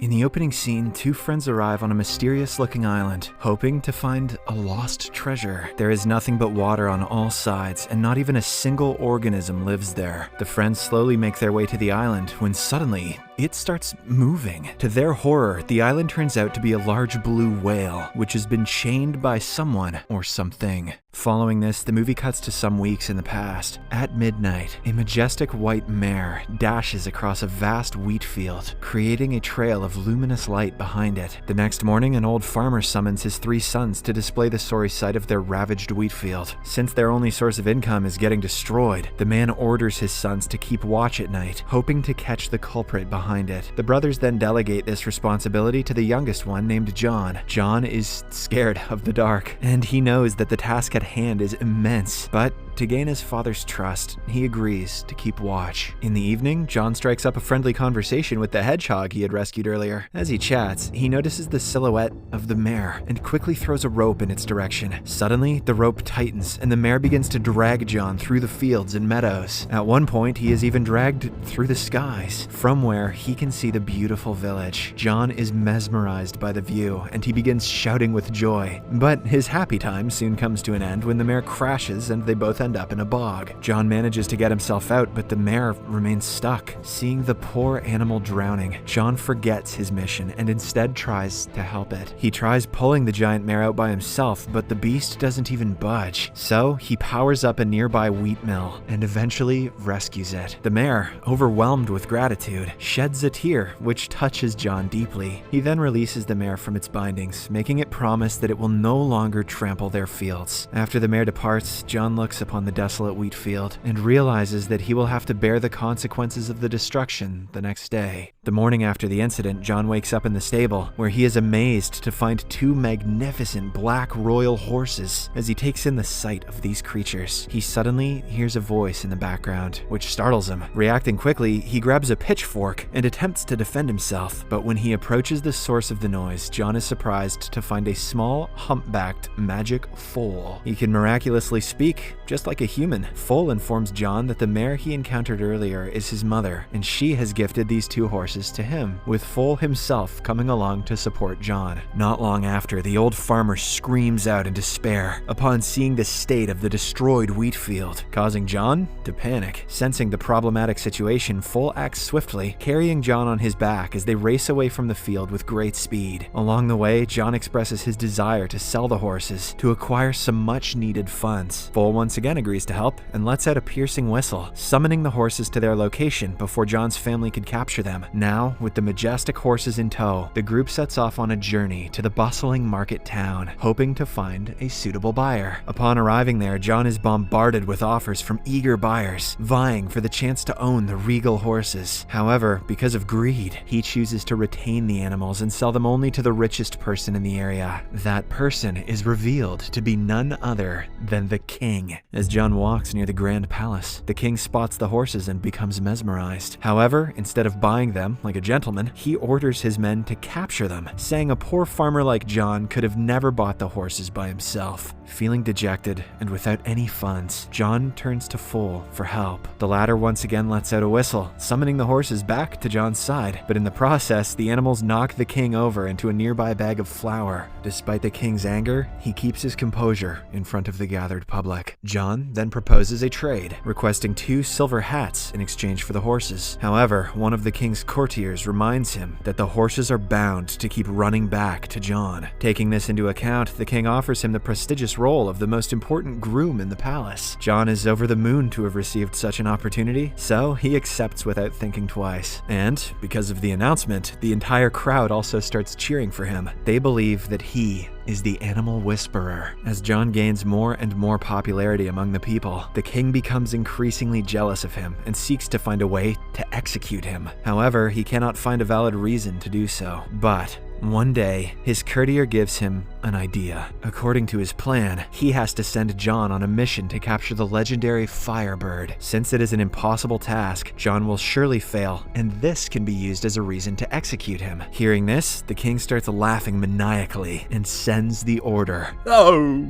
In the opening scene, two friends arrive on a mysterious-looking island, hoping to find a lost treasure. There is nothing but water on all sides, and not even a single organism lives there. The friends slowly make their way to the island when suddenly, it starts moving. To their horror, the island turns out to be a large blue whale, which has been chained by someone or something. Following this, the movie cuts to some weeks in the past. At midnight, a majestic white mare dashes across a vast wheat field, creating a trail of luminous light behind it. The next morning, an old farmer summons his 3 sons to display the sorry sight of their ravaged wheat field. Since their only source of income is getting destroyed, the man orders his sons to keep watch at night, hoping to catch the culprit behind it. The brothers then delegate this responsibility to the youngest one named John. John is scared of the dark, and he knows that the task at hand is immense, but to gain his father's trust, he agrees to keep watch. In the evening, John strikes up a friendly conversation with the hedgehog he had rescued earlier. As he chats, he notices the silhouette of the mare and quickly throws a rope in its direction. Suddenly, the rope tightens and the mare begins to drag John through the fields and meadows. At one point, he is even dragged through the skies, from where he can see the beautiful village. John is mesmerized by the view, and he begins shouting with joy. But his happy time soon comes to an end when the mare crashes and they both end up in a bog. John manages to get himself out, but the mare remains stuck. Seeing the poor animal drowning, John forgets his mission and instead tries to help it. He tries pulling the giant mare out by himself, but the beast doesn't even budge. So he powers up a nearby wheat mill and eventually rescues it. The mare, overwhelmed with gratitude, sheds a tear, which touches John deeply. He then releases the mare from its bindings, making it promise that it will no longer trample their fields. After the mare departs, John looks upon the desolate wheat field and realizes that he will have to bear the consequences of the destruction the next day. The morning after the incident, John wakes up in the stable, where he is amazed to find 2 magnificent black royal horses. As he takes in the sight of these creatures, he suddenly hears a voice in the background, which startles him. Reacting quickly, he grabs a pitchfork and attempts to defend himself, but when he approaches the source of the noise, John is surprised to find a small, humpbacked magic foal. He can miraculously speak, just like a human. Foal informs John that the mare he encountered earlier is his mother, and she has gifted these 2 horses to him, with Foal himself coming along to support John. Not long after, the old farmer screams out in despair upon seeing the state of the destroyed wheat field, causing John to panic. Sensing the problematic situation, Foal acts swiftly, carrying John on his back as they race away from the field with great speed. Along the way, John expresses his desire to sell the horses to acquire some much-needed funds. Foal once again agrees to help and lets out a piercing whistle, summoning the horses to their location before John's family could capture them. Now, with the majestic horses in tow, the group sets off on a journey to the bustling market town, hoping to find a suitable buyer. Upon arriving there, John is bombarded with offers from eager buyers, vying for the chance to own the regal horses. However, because of greed, he chooses to retain the animals and sell them only to the richest person in the area. That person is revealed to be none other than the king. As John walks near the grand palace, the king spots the horses and becomes mesmerized. However, instead of buying them like a gentleman, he orders his men to capture them, saying a poor farmer like John could have never bought the horses by himself. Feeling dejected and without any funds, John turns to Foal for help. The latter once again lets out a whistle, summoning the horses back to John's side, but in the process, the animals knock the king over into a nearby bag of flour. Despite the king's anger, he keeps his composure in front of the gathered public. John then proposes a trade, requesting 2 silver hats in exchange for the horses. However, one of the king's courtiers reminds him that the horses are bound to keep running back to John. Taking this into account, the king offers him the prestigious role of the most important groom in the palace. John is over the moon to have received such an opportunity, so he accepts without thinking twice. And, because of the announcement, the entire crowd also starts cheering for him. They believe that he is the animal whisperer. As John gains more and more popularity among the people, the king becomes increasingly jealous of him and seeks to find a way to execute him. However, he cannot find a valid reason to do so. But One day, his courtier gives him an idea. According to his plan, he has to send John on a mission to capture the legendary Firebird. Since it is an impossible task, John will surely fail, and this can be used as a reason to execute him. Hearing this, the king starts laughing maniacally and sends the order. Oh!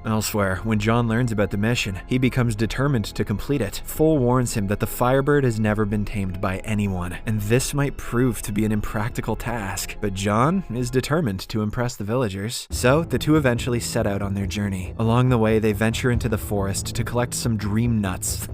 Elsewhere, when John learns about the mission, he becomes determined to complete it. Foal warns him that the Firebird has never been tamed by anyone, and this might prove to be an impractical task. But John is determined to impress the villagers. So, the two eventually set out on their journey. Along the way, they venture into the forest to collect some dream nuts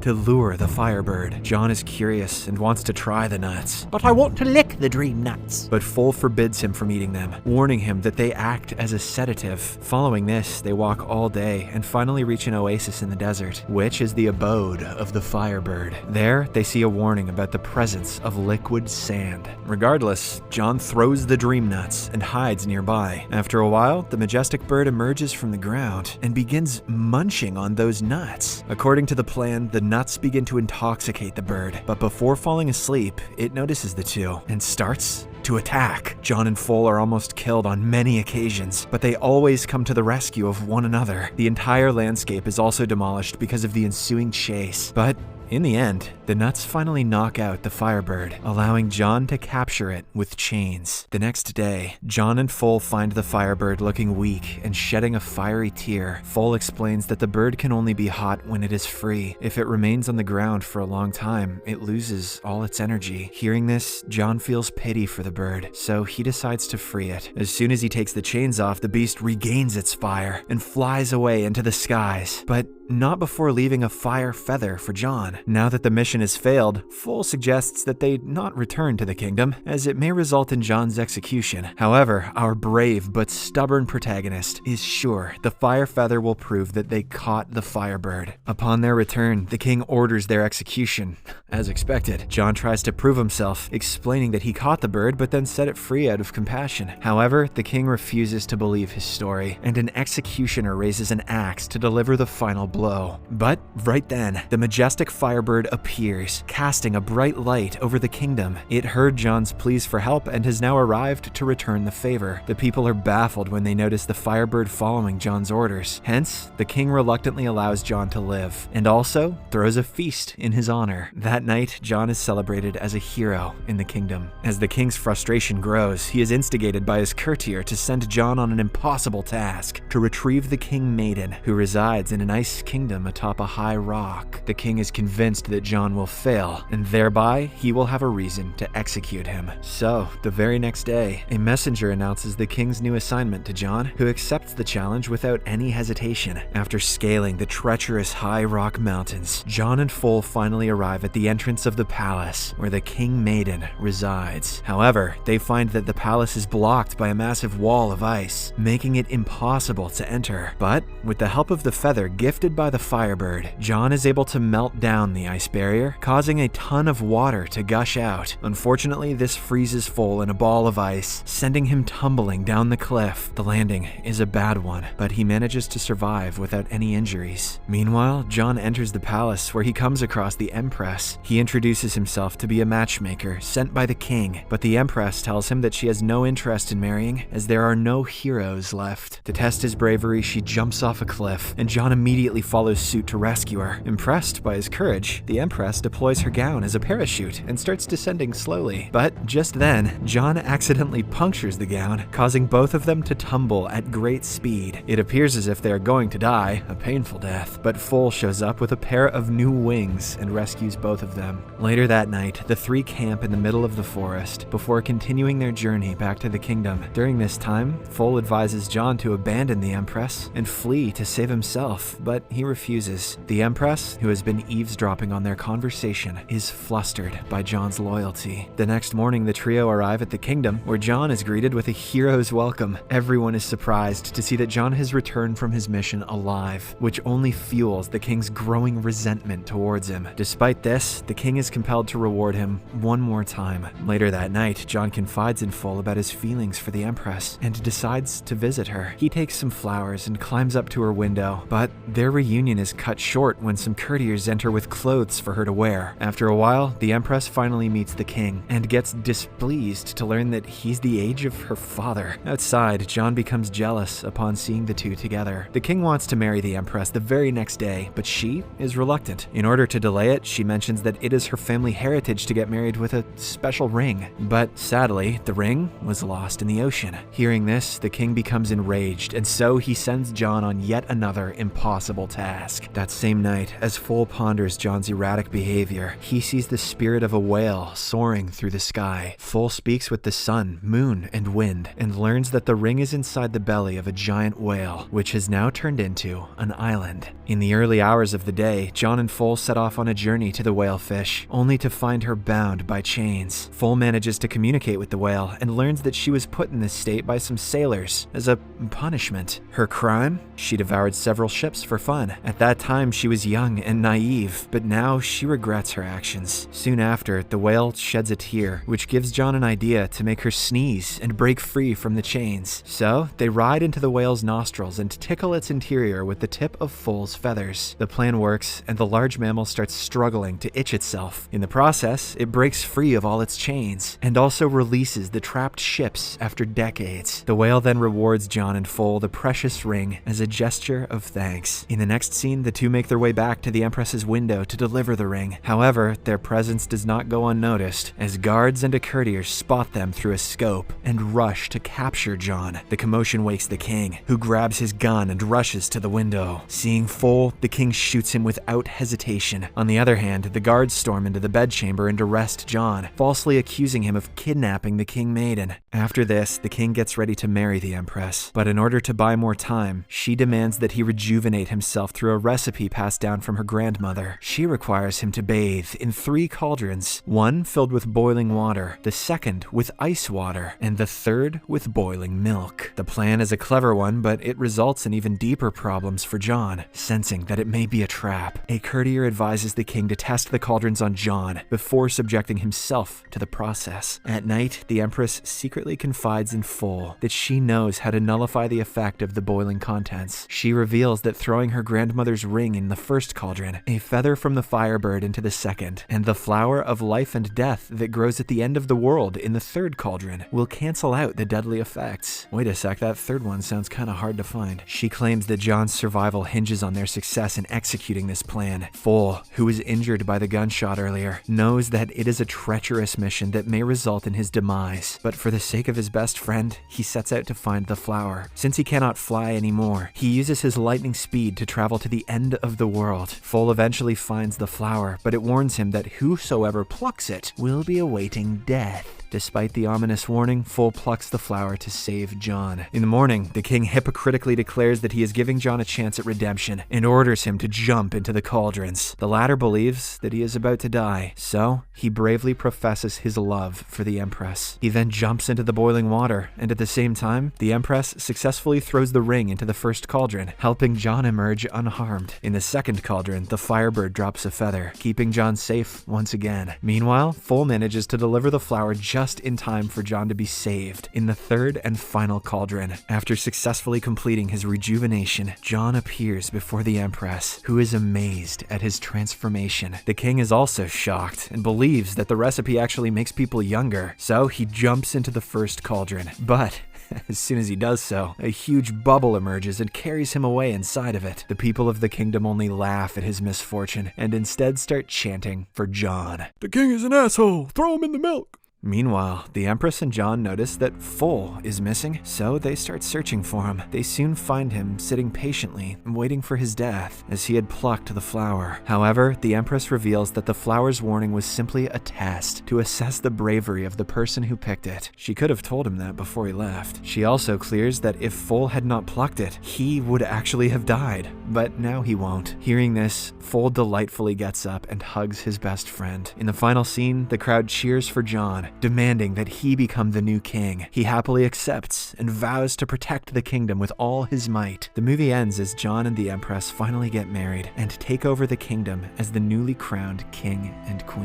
to lure the Firebird. John is curious and wants to try the nuts. But I want to lick the dream nuts. But Foal forbids him from eating them, warning him that they act as a sedative. Following this, they walk all day and finally reach an oasis in the desert, which is the abode of the Firebird. There, they see a warning about the presence of liquid sand. Regardless, John throws the dream nuts and hides nearby. After a while, the majestic bird emerges from the ground and begins munching on those nuts. According to the plan, the nuts begin to intoxicate the bird, but before falling asleep, it notices the two and starts to attack. John and Foal are almost killed on many occasions, but they always come to the rescue of one another. The entire landscape is also demolished because of the ensuing chase, but in the end, the nuts finally knock out the Firebird, allowing John to capture it with chains. The next day, John and Foal find the Firebird looking weak and shedding a fiery tear. Foal explains that the bird can only be hot when it is free. If it remains on the ground for a long time, it loses all its energy. Hearing this, John feels pity for the bird, so he decides to free it. As soon as he takes the chains off, the beast regains its fire and flies away into the skies. But not before leaving a fire feather for John. Now that the mission has failed, Foal suggests that they not return to the kingdom, as it may result in John's execution. However, our brave but stubborn protagonist is sure the fire feather will prove that they caught the Firebird. Upon their return, the king orders their execution. As expected, John tries to prove himself, explaining that he caught the bird but then set it free out of compassion. However, the king refuses to believe his story, and an executioner raises an axe to deliver the final blow. But right then, the majestic Firebird appears, casting a bright light over the kingdom. It heard John's pleas for help and has now arrived to return the favor. The people are baffled when they notice the Firebird following John's orders. Hence, the king reluctantly allows John to live, and also throws a feast in his honor. That night, John is celebrated as a hero in the kingdom. As the king's frustration grows, he is instigated by his courtier to send John on an impossible task, to retrieve the king maiden, who resides in an ice kingdom atop a high rock. The king is convinced that John will fail, and thereby he will have a reason to execute him. So, the very next day, a messenger announces the king's new assignment to John, who accepts the challenge without any hesitation. After scaling the treacherous high rock mountains, John and Foal finally arrive at the entrance of the palace, where the king maiden resides. However, they find that the palace is blocked by a massive wall of ice, making it impossible to enter. But, with the help of the feather gifted by the Firebird, John is able to melt down the ice barrier, causing a ton of water to gush out. Unfortunately, this freezes Foal in a ball of ice, sending him tumbling down the cliff. The landing is a bad one, but he manages to survive without any injuries. Meanwhile, John enters the palace, where he comes across the Empress. He introduces himself to be a matchmaker sent by the king, but the Empress tells him that she has no interest in marrying, as there are no heroes left. To test his bravery, she jumps off a cliff, and John immediately follows suit to rescue her. Impressed by his courage, the Empress deploys her gown as a parachute and starts descending slowly. But just then, John accidentally punctures the gown, causing both of them to tumble at great speed. It appears as if they are going to die, a painful death, but Foal shows up with a pair of new wings and rescues both of them. Later that night, the three camp in the middle of the forest before continuing their journey back to the kingdom. During this time, Foal advises John to abandon the Empress and flee to save himself, but he refuses. The Empress, who has been eavesdropping on their conversation, is flustered by John's loyalty. The next morning, the trio arrive at the kingdom, where John is greeted with a hero's welcome. Everyone is surprised to see that John has returned from his mission alive, which only fuels the king's growing resentment towards him. Despite this, the king is compelled to reward him one more time. Later that night, John confides in Foal about his feelings for the Empress and decides to visit her. He takes some flowers and climbs up to her window, but their reunion is cut short when some courtiers enter with clothes for her to wear. After a while, the Empress finally meets the king and gets displeased to learn that he's the age of her father. Outside, John becomes jealous upon seeing the two together. The king wants to marry the Empress the very next day, but she is reluctant. In order to delay it, she mentions that it is her family heritage to get married with a special ring. But sadly, the ring was lost in the ocean. Hearing this, the king becomes enraged, and so he sends John on yet another impossible task. That same night, as Foal ponders John's erratic behavior, he sees the spirit of a whale soaring through the sky. Foal speaks with the sun, moon, and wind, and learns that the ring is inside the belly of a giant whale, which has now turned into an island. In the early hours of the day, John and Foal set off on a journey to the whalefish, only to find her bound by chains. Foal manages to communicate with the whale and learns that she was put in this state by some sailors as a punishment. Her crime? She devoured several ships for fun. At that time, she was young and naive, but now she regrets her actions. Soon after, the whale sheds a tear, which gives John an idea to make her sneeze and break free from the chains. So, they ride into the whale's nostrils and tickle its interior with the tip of Foal's feathers. The plan works, and the large mammal starts struggling to itch itself. In the process, it breaks free of all its chains, and also releases the trapped ships after decades. The whale then rewards John and Foal the precious ring as a gesture of thanks. In the next scene, the two make their way back to the Empress's window to deliver the ring. However, their presence does not go unnoticed, as guards and a courtier spot them through a scope and rush to capture John. The commotion wakes the king, who grabs his gun and rushes to the window. Seeing Foal, the king shoots him without hesitation. On the other hand, the guards storm into the bedchamber and arrest John, falsely accusing him of kidnapping the king maiden. After this, the king gets ready to marry the Empress, but in order to buy more time, she demands that he rejuvenate himself through a recipe passed down from her grandmother. She requires him to bathe in 3 cauldrons, one filled with boiling water, the second with ice water, and the third with boiling milk. The plan is a clever one, but it results in even deeper problems for John. Sensing that it may be a trap, a courtier advises the king to test the cauldrons on John before subjecting himself to the process. At night, the Empress secretly confides in Foal that she knows how to nullify the effect of the boiling contents. She reveals that throwing her grandmother's ring in the first cauldron, a feather from the firebird into the second, and the flower of life and death that grows at the end of the world in the third cauldron will cancel out the deadly effects. Wait a sec, that third one sounds kinda hard to find. She claims that John's survival hinges on their success in executing this plan. Foal, who was injured by the gunshot earlier, knows that it is a treacherous mission that may result in his demise, but for the sake of his best friend, he sets out to find the flower. Since he cannot fly anymore, he uses his lightning speed to travel to the end of the world. Foal eventually finds the flower, but it warns him that whosoever plucks it will be awaiting death. Despite the ominous warning, Foal plucks the flower to save John. In the morning, the king hypocritically declares that he is giving John a chance at redemption and orders him to jump into the cauldrons. The latter believes that he is about to die, so he bravely professes his love for the Empress. He then jumps into the boiling water, and at the same time, the Empress successfully throws the ring into the first cauldron, helping John emerge unharmed. In the second cauldron, the firebird drops a feather, keeping John safe once again. Meanwhile, Foal manages to deliver the flower just in time for John to be saved in the third and final cauldron. After successfully completing his rejuvenation, John appears before the Empress, who is amazed at his transformation. The king is also shocked and believes that the recipe actually makes people younger, so he jumps into the first cauldron. But as soon as he does so, a huge bubble emerges and carries him away inside of it. The people of the kingdom only laugh at his misfortune and instead start chanting for John. "The king is an asshole! Throw him in the milk!" Meanwhile, the Empress and John notice that Foal is missing, so they start searching for him. They soon find him sitting patiently, waiting for his death, as he had plucked the flower. However, the Empress reveals that the flower's warning was simply a test to assess the bravery of the person who picked it. She could have told him that before he left. She also clears that if Foal had not plucked it, he would actually have died, but now he won't. Hearing this, Foal delightfully gets up and hugs his best friend. In the final scene, the crowd cheers for John, demanding that he become the new king. He happily accepts and vows to protect the kingdom with all his might. The movie ends as John and the Empress finally get married and take over the kingdom as the newly crowned king and queen.